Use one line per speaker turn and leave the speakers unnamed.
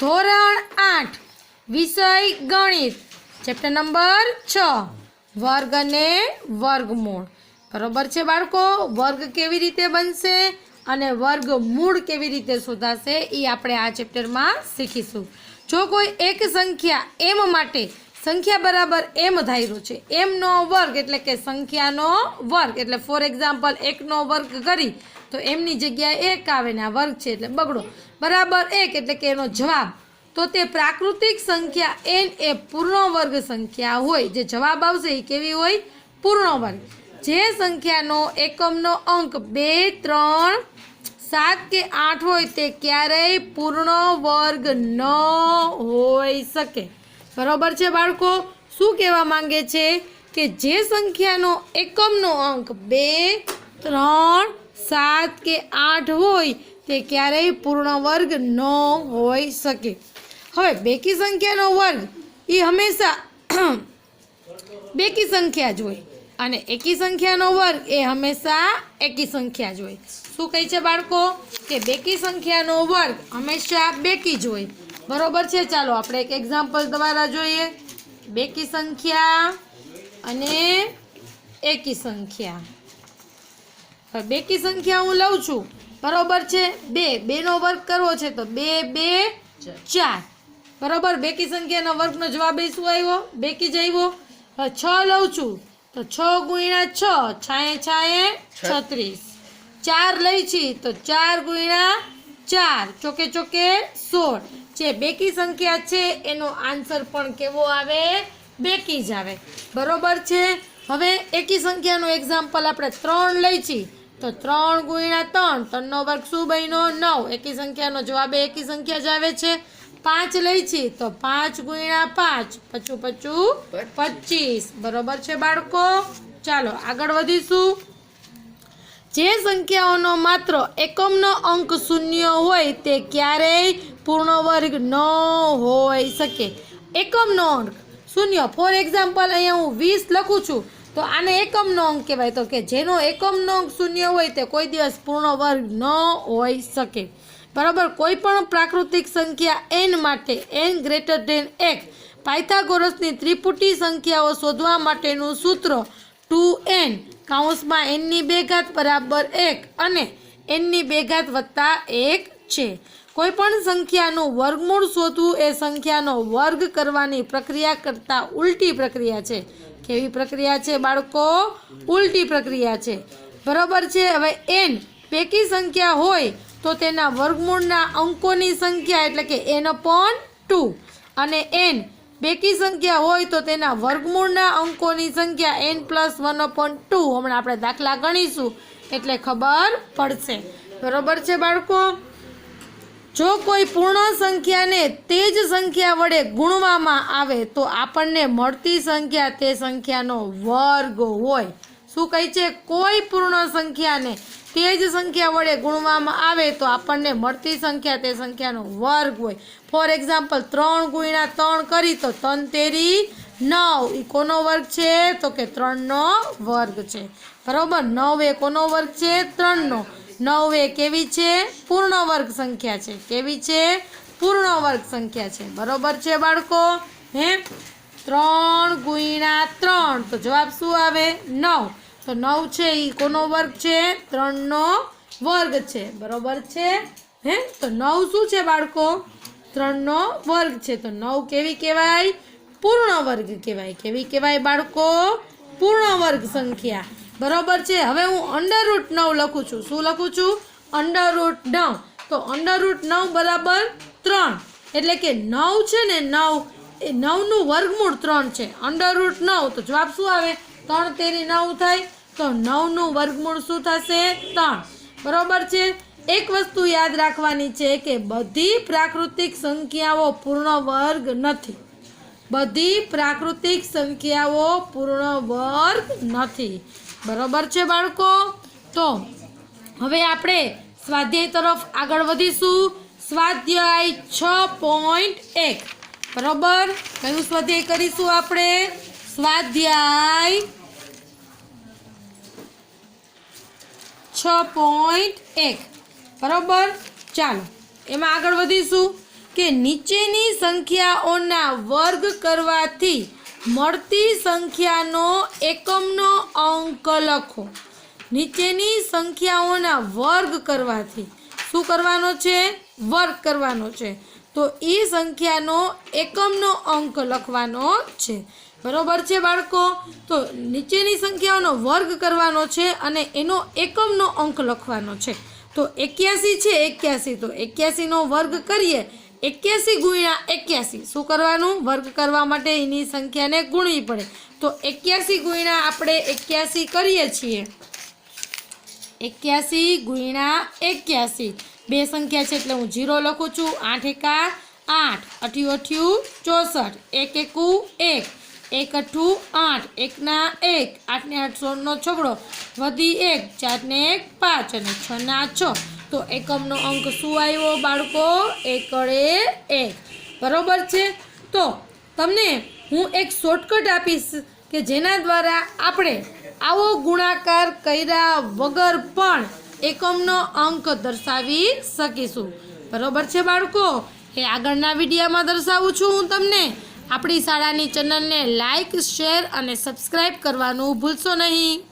ધોરણ 8 વિષય ગણિત ચેપ્ટર નંબર 6 વર્ગ અને વર્ગમૂળ। બરોબર છે બાળકો, વર્ગ કેવી રીતે બનશે અને વર્ગમૂળ કેવી રીતે શોધાશે એ આપણે આ ચેપ્ટરમાં શીખીશું। જો કોઈ એક સંખ્યા એમ માટે સંખ્યા બરાબર એમ ધાર્યું છે, એમનો વર્ગ એટલે કે સંખ્યાનો વર્ગ, એટલે ફોર એક્ઝામ્પલ 1 નો વર્ગ કરી તો એમની જગ્યાએ 1 આવે ને આ વર્ગ છે એટલે બગડો બરાબર 1 એટલે કે એનો જવાબ। તો તે પ્રાકૃતિક સંખ્યા n એ પૂર્ણ વર્ગ સંખ્યા હોય, જે જવાબ આવશે એ કેવી હોય? પૂર્ણ વર્ગ। જે સંખ્યાનો એકમનો અંક 2, 3, 7 કે 8 હોય તે ક્યારેય પૂર્ણ વર્ગ ન હોઈ શકે। બરોબર છે બાળકો, શું કહેવા માંગે છે કે જે સંખ્યાનો એકમનો અંક 2, 3, 7 કે 8 હોય તે ક્યારેય પૂર્ણ વર્ગ ન હોઈ શકે। હવે બેકી સંખ્યાનો વર્ગ એ હંમેશા બેકી સંખ્યા જ હોય અને એકી સંખ્યાનો વર્ગ એ હંમેશા એકી સંખ્યા જ હોય। શું કહે છે બાળકો કે બેકી સંખ્યાનો વર્ગ હંમેશા બેકી જ હોય। બરોબર છે, ચાલો આપણે એક એક્ઝામ્પલ દ્વારા જોઈએ। બેકી સંખ્યા અને એકી સંખ્યા। હવે બેકી સંખ્યા હું લઉં છું, બરોબર છે, 2 નો વર્ગ કરવો છે તો 2, 2, 4 બરોબર। બેકી સંખ્યાના વર્ગનો જવાબ એ શું આવ્યો? બેકી જ આવ્યો। હવે 6 લઉં છું તો 6 ગુણ્યા 6 છાએ છાએ 36। 4 લઈ છી તો 4 ગુણ્યા 4 ચોકે ચોકે 16। જે બેકી સંખ્યા છે એનો આન્સર પણ કેવો આવે? બેકી જ આવે। બરોબર છે। હવે એકી સંખ્યાનું એક્ઝામ્પલ આપણે 3 લઈ છી તો 3 ગુણ્યા 3 3 નો વર્ગ શું બન્યો? 9। એકી સંખ્યાનો જવાબ એકી સંખ્યા જ આવે છે। 5 લઈ છી તો 5 ગુણ્યા 5 પચું પચું 25। બરોબર છે બાળકો, ચાલો આગળ વધીશું। જે સંખ્યાઓનો માત્ર એકમનો અંક 0 હોય તે ક્યારેય પૂર્ણ વર્ગ ન હોઈ શકે। એકમનો અંક 0, ફોર એક્ઝામ્પલ અહીંયા હું 20 લખું છું તો આને એકમનો અંક કહેવાય, તો કે જેનો એકમનો અંક 0 હોય તે કોઈ દિવસ પૂર્ણ વર્ગ ન હોઈ શકે। બરાબર। કોઈ પણ પ્રાકૃતિક સંખ્યા n માટે n ગ્રેટર ધેન 1 પાયથાગોરસની ત્રિપુટી સંખ્યાઓ શોધવા માટેનું સૂત્ર 2n કૌંસમાં n ની 2 ઘાત બરાબર 1 અને n ની 2 ઘાત વત્તા 1 છે। કોઈ પણ સંખ્યાનું વર્ગમૂળ શોધવું એ સંખ્યાનો વર્ગ કરવાની પ્રક્રિયા કરતાં ઉલટી પ્રક્રિયા છે। કેવી પ્રક્રિયા છે બાળકો? ઉલટી પ્રક્રિયા છે। બરોબર છે। હવે n બેકી સંખ્યા હોય તો તેના વર્ગમૂળના અંકોની સંખ્યા એટલે કે n/2 અને n બેકી સંખ્યા હોય તો તેના વર્ગમૂળના અંકોની સંખ્યા n+1/2। હમણાં આપણે દાખલા ગણીશું એટલે ખબર પડશે। બરોબર છે બાળકો, જો કોઈ પૂર્ણ સંખ્યાને તે જ સંખ્યા વડે ગુણવામાં આવે તો આપણને મળતી સંખ્યા તે સંખ્યાનો વર્ગ હોય। શું કહે છે? કોઈ પૂર્ણ સંખ્યાને તે જ સંખ્યા વડે ગુણવામાં આવે તો આપણને મળતી સંખ્યા તે સંખ્યાનો વર્ગ હોય। ફોર એક્ઝામ્પલ 3 ગુણ્યા 3 કરી તો 3 તેરી 9 એ કોનો વર્ગ છે? તો કે 3 નો વર્ગ છે। બરોબર। 9 એ કોનો વર્ગ છે? 3 નો। 9 એ કેવી છે? પૂર્ણ વર્ગ સંખ્યા છે। કેવી છે? પૂર્ણ વર્ગ સંખ્યા છે। બરોબર છે બાળકો, હે 3 ગુણ્યા 3 તો જવાબ શું આવે? 9। તો 9 છે એ કોનો વર્ગ છે? 3 નો વર્ગ છે। બરોબર છે, હે તો 9 શું છે બાળકો? 3 નો વર્ગ છે। તો 9 કેવી કહેવાય? પૂર્ણ વર્ગ કહેવાય। કેવી કહેવાય બાળકો? પૂર્ણ વર્ગ સંખ્યા। બરોબર છે। હવે હું √9 લખું છું। શું લખું છું? √9। તો √9 બરાબર 3 એટલે કે 9 છે ને 9 એ 9 નું વર્ગમૂળ 3 છે। √9 તો જવાબ શું આવે? 3 તેરી 9 થાય તો 9 નું વર્ગમૂળ શું થશે? 3। બરોબર છે। એક વસ્તુ યાદ રાખવાની છે કે બધી પ્રાકૃતિક સંખ્યાઓ પૂર્ણ વર્ગ નથી। બધી પ્રાકૃતિક સંખ્યાઓ પૂર્ણ વર્ગ નથી। બરોબર છે બાળકો, તો હવે આપણે સ્વાધ્યાય તરફ આગળ વધીશું। સ્વાધ્યાય 6.1 બરોબર, કયું સ્વાધ્યાય કરીશું આપણે? સ્વાધ્યાય 6.1 બરોબર। ચાલો એમાં આગળ વધીશું। કે નીચેની સંખ્યાઓના વર્ગ કરવાથી મળતી સંખ્યાનો એકમનો અંક લખો. નીચેની સંખ્યાઓના વર્ગ કરવાથી શું કરવાનો છે? વર્ગ કરવાનો છે. તો એ સંખ્યાનો એકમનો અંક લખવાનો છે. બરોબર છે બાળકો? તો નીચેની સંખ્યાઓનો વર્ગ કરવાનો છે અને એનો એકમનો અંક લખવાનો છે. તો 81 છે 81, તો 81નો વર્ગ કરીએ. 81 ગુણ્યા 81 શું કરવાનું? વર્ગ કરવા માટે એની સંખ્યાને ગુણવી પડે. તો 81 ગુણ્યા આપણે 81 કરીએ છીએ. 81 ગુણ્યા 81 બે સંખ્યા છે એટલે હું 0 લખું છું. 8 એકા 8, 8 64, 1 એકુ 1, 1 અઠ્ઠું 8, 1 ના 1, 8 ને 8 16નો છગડો વધી 1, 4 ને 1 5 અને 6 ના 6. તો એકમનો અંક શું આવ્યો બાળકો? 1 1. બરોબર છે? તો તમને હું એક શોર્ટકટ આપીશ કે જેના દ્વારા આપણે આવો ગુણાકાર કર્યા વગર પણ એકમનો અંક દર્શાવી શકીશું. બરોબર છે બાળકો? એ આગળના વિડીયોમાં દર્શાવું છું હું તમને. આપણી શાળાની ચેનલને લાઈક, શેર અને સબસ્ક્રાઈબ કરવાનું ભૂલશો નહીં.